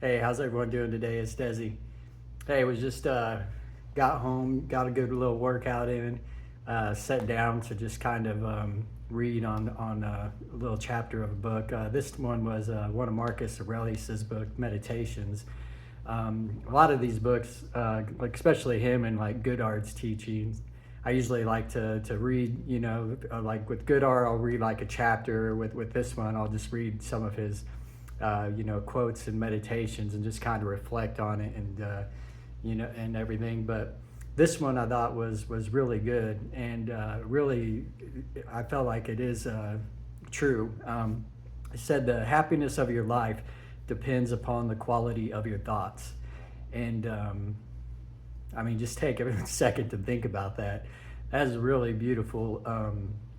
Hey, how's everyone doing today? It's Desi. Hey, was just got home, got a good little workout in, sat down to just kind of read on a little chapter of a book. This one was one of Marcus Aurelius's book, Meditations. A lot of these books, like especially him and like Goodhart's teachings, I usually like to read. Like with Goodhart, I'll read like a chapter. With this one, I'll just read some of his quotes and meditations and just kind of reflect on it and and everything. But this one I thought was really good and really I felt like it is true. It said the happiness of your life depends upon the quality of your thoughts, and I mean, just take a second to think about that. That's really beautiful,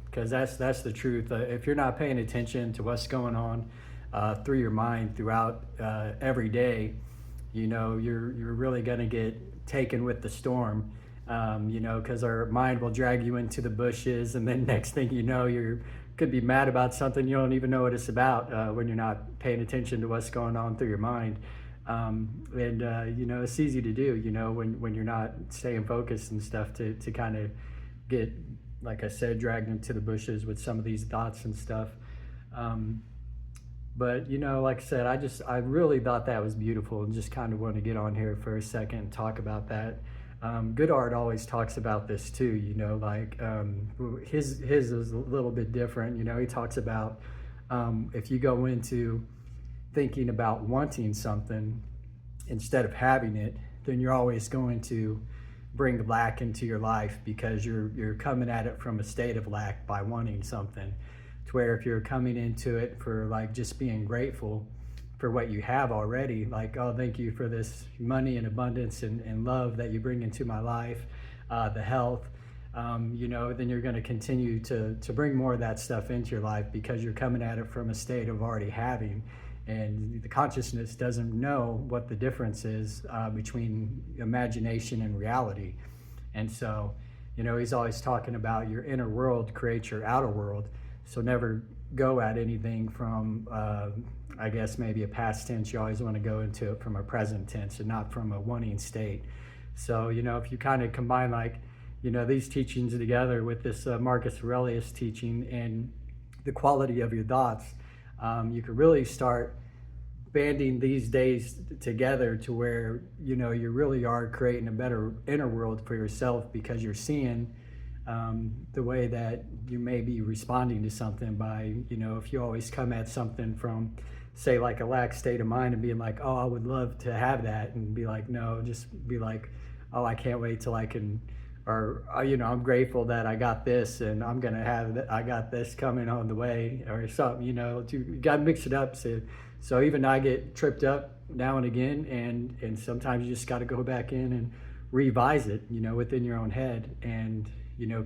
because that's the truth. If you're not paying attention to what's going on through your mind throughout every day, you're really going to get taken with the storm. Because our mind will drag you into the bushes, and then next thing you know, you could be mad about something you don't even know what it's about when you're not paying attention to what's going on through your mind. It's easy to do, when you're not staying focused and stuff to kind of get, like I said, dragged into the bushes with some of these thoughts and stuff. But like I said, I really thought that was beautiful and just kind of want to get on here for a second and talk about that. Goodhart always talks about this too, his is a little bit different. He talks about if you go into thinking about wanting something instead of having it, then you're always going to bring lack into your life because you're coming at it from a state of lack by wanting something. To where if you're coming into it for like just being grateful for what you have already, like, oh, thank you for this money and abundance and love that you bring into my life, the health, then you're going to continue to bring more of that stuff into your life because you're coming at it from a state of already having. And the consciousness doesn't know what the difference is between imagination and reality. And so, he's always talking about your inner world creates your outer world. So never go at anything from, I guess, maybe a past tense. You always want to go into it from a present tense and not from a wanting state. So, if you kind of combine like, these teachings together with this Marcus Aurelius teaching and the quality of your thoughts, you could really start banding these days together to where you really are creating a better inner world for yourself because you're seeing the way that you may be responding to something by if you always come at something from say like a lax state of mind and being like, oh, I would love to have that, and be like, no, just be like, oh, I can't wait till I can, or I'm grateful that I got this and I'm gonna have I got this coming on the way or something. You got to mix it up. So even I get tripped up now and again, and sometimes you just got to go back in and revise it within your own head and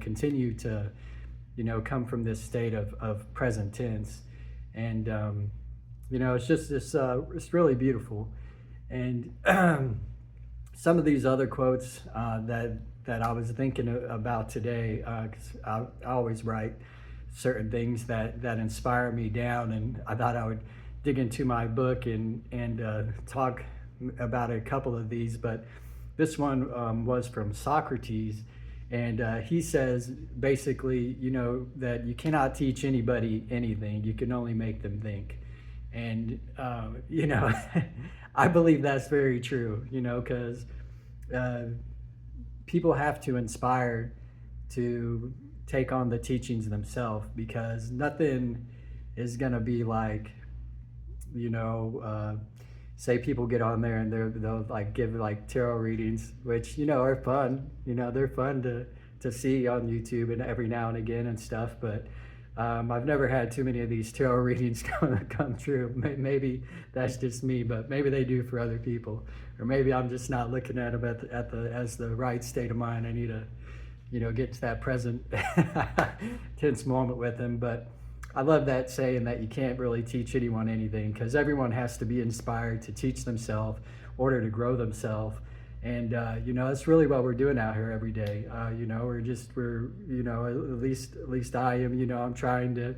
continue to come from this state of present tense. And it's just this it's really beautiful. And some of these other quotes that I was thinking about today, because I always write certain things that inspire me down, and I thought I would dig into my book and talk about a couple of these. But this one was from Socrates, and he says basically, that you cannot teach anybody anything. You can only make them think. And I believe that's very true. Because people have to inspire to take on the teachings themselves, because nothing is gonna be like, say people get on there and they'll like give like tarot readings, which are fun. They're fun to see on YouTube and every now and again and stuff. But I've never had too many of these tarot readings come true. Maybe that's just me, but maybe they do for other people, or maybe I'm just not looking at them as the right state of mind. I need to get to that present tense moment with them. But I love that saying that you can't really teach anyone anything, because everyone has to be inspired to teach themselves in order to grow themselves. And that's really what we're doing out here every day. We're at least I am. I'm trying to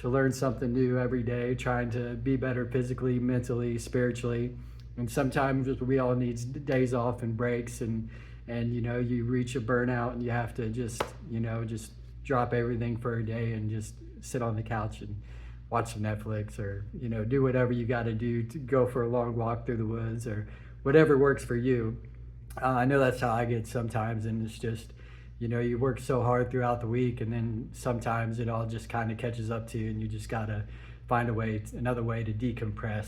learn something new every day, trying to be better physically, mentally, spiritually, And sometimes we all need days off and breaks, and you reach a burnout and you have to just drop everything for a day and just sit on the couch and watch some Netflix, or do whatever you got to do to go for a long walk through the woods, or whatever works for you. I know that's how I get sometimes, and it's just you work so hard throughout the week, and then sometimes it all just kind of catches up to you, and you just gotta find another way to decompress.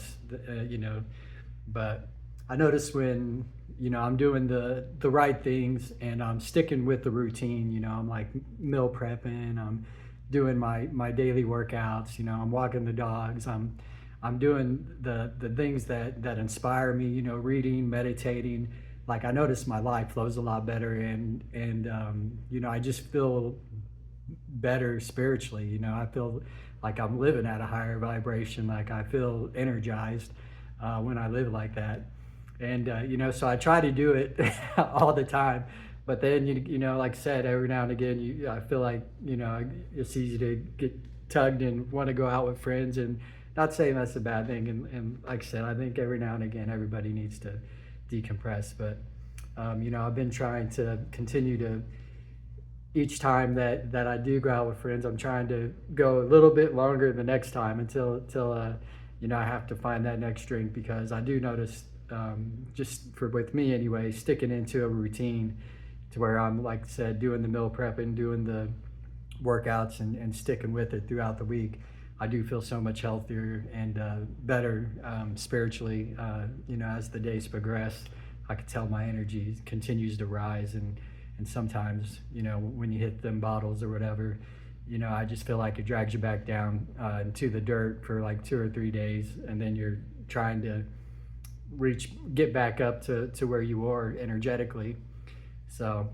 But I notice when I'm doing the right things and I'm sticking with the routine. I'm like meal prepping, I'm doing my daily workouts. I'm walking the dogs. I'm doing the things that inspire me. Reading, meditating. Like, I notice my life flows a lot better, and I just feel better spiritually. I feel like I'm living at a higher vibration. Like, I feel energized when I live like that. And so I try to do it all the time. But then like I said, every now and again, I feel like it's easy to get tugged and want to go out with friends. And not saying that's a bad thing. And like I said, I think every now and again everybody needs to decompress. But I've been trying to continue to, each time that I do go out with friends, I'm trying to go a little bit longer the next time until I have to find that next drink, because I do notice, with me anyway, sticking into a routine to where I'm, like I said, doing the meal prepping, doing the workouts, and sticking with it throughout the week. I do feel so much healthier and better spiritually. As the days progress, I can tell my energy continues to rise, and sometimes when you hit them bottles or whatever, I just feel like it drags you back down into the dirt for like 2 or 3 days, and then you're trying to get back up to where you were energetically. So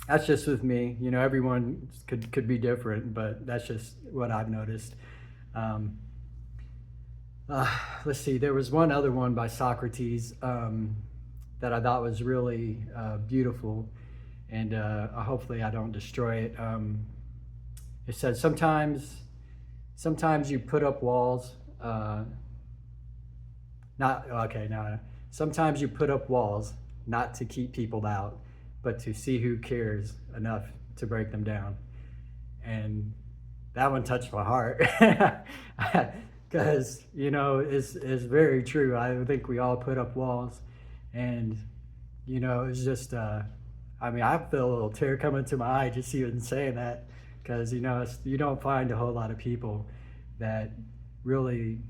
that's just with me. Everyone could be different, but that's just what I've noticed. Let's see, there was one other one by Socrates that I thought was really beautiful, and hopefully I don't destroy it. It said, sometimes you put up walls, sometimes you put up walls not to keep people out, but to see who cares enough to break them down. And that one touched my heart, because it's very true. I think we all put up walls, and it's just I feel a little tear coming to my eye just even saying that, because you don't find a whole lot of people that really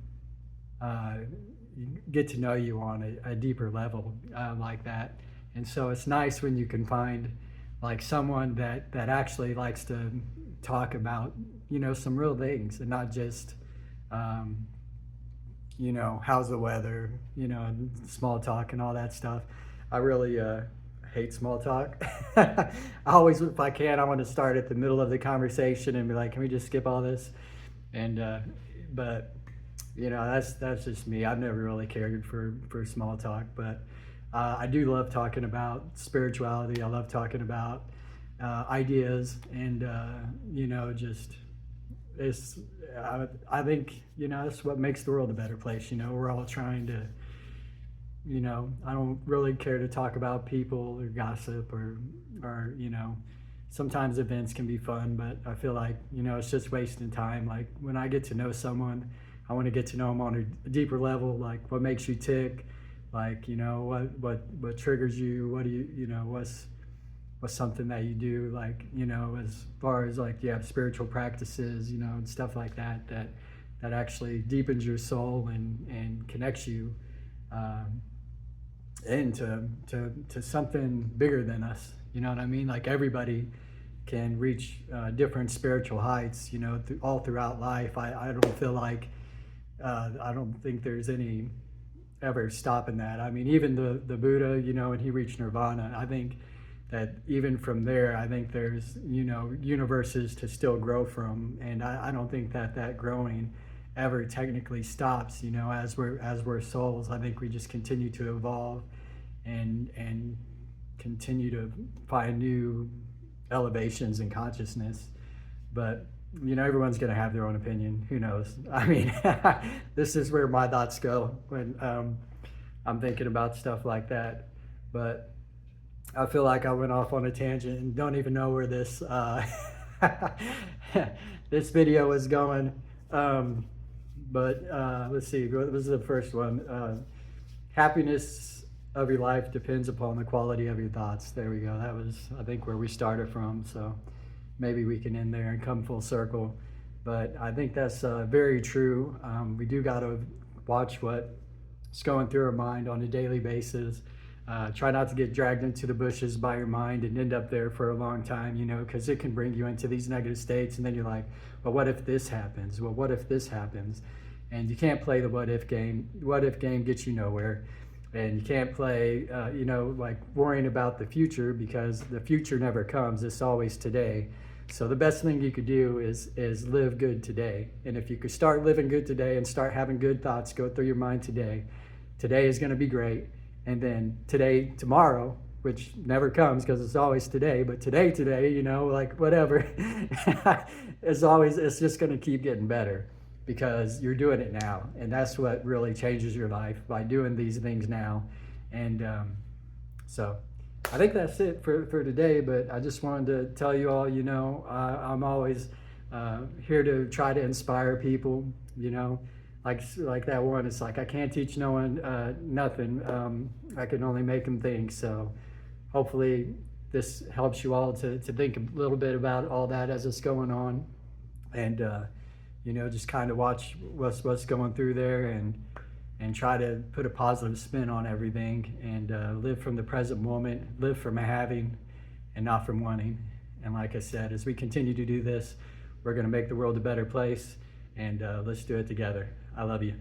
get to know you on a deeper level like that. And so it's nice when you can find like someone that actually likes to talk about some real things, and not just how's the weather, small talk and all that stuff. I really hate small talk. I always, if I can, I want to start at the middle of the conversation and be like, can we just skip all this? And but that's just me. I've never really cared for small talk, but I do love talking about spirituality. I love talking about ideas, and I think it's what makes the world a better place. We're all trying to, I don't really care to talk about people or gossip or sometimes events can be fun, but I feel like it's just wasting time. Like, when I get to know someone, I want to get to know them on a deeper level. Like, what makes you tick? Like, what triggers you? What do what's something that you do? Like, as far as like, you have spiritual practices, and stuff like that actually deepens your soul and connects you into something bigger than us. You know what I mean? Like, everybody can reach different spiritual heights, all throughout life. I don't feel like, I don't think there's any ever stopping that. I mean, even the Buddha, when he reached nirvana, I think that even from there, I think there's, universes to still grow from. And I don't think that growing ever technically stops, as we're souls. I think we just continue to evolve and continue to find new elevations in consciousness. But everyone's going to have their own opinion. Who knows? I mean, this is where my thoughts go when I'm thinking about stuff like that. But I feel like I went off on a tangent and don't even know where this this video was going. Um, but let's see, what was the first one? Happiness of your life depends upon the quality of your thoughts. There we go. That was, I think, where we started from. So maybe we can end there and come full circle. But I think that's very true. We do got to watch what's going through our mind on a daily basis. Try not to get dragged into the bushes by your mind and end up there for a long time, you know, because it can bring you into these negative states. And then you're like, well, what if this happens? Well, what if this happens? And you can't play the what if game. What if game gets you nowhere. And you can't play, you know, like worrying about the future, because the future never comes. It's always today. So the best thing you could do is live good today. And if you could start living good today and start having good thoughts go through your mind today, today is going to be great. And then tomorrow, which never comes because it's always today, but today, you know, like whatever, it's just going to keep getting better because you're doing it now. And that's what really changes your life, by doing these things now. And so I think that's it for today, but I just wanted to tell you all, you know, I'm always here to try to inspire people, you know. Like that one, it's like I can't teach no one nothing. I can only make them think. So hopefully this helps you all to think a little bit about all that as it's going on, and you know, just kind of watch what's going through there, and try to put a positive spin on everything, and live from the present moment, live from having and not from wanting. And like I said, as we continue to do this, we're going to make the world a better place, and let's do it together. I love you.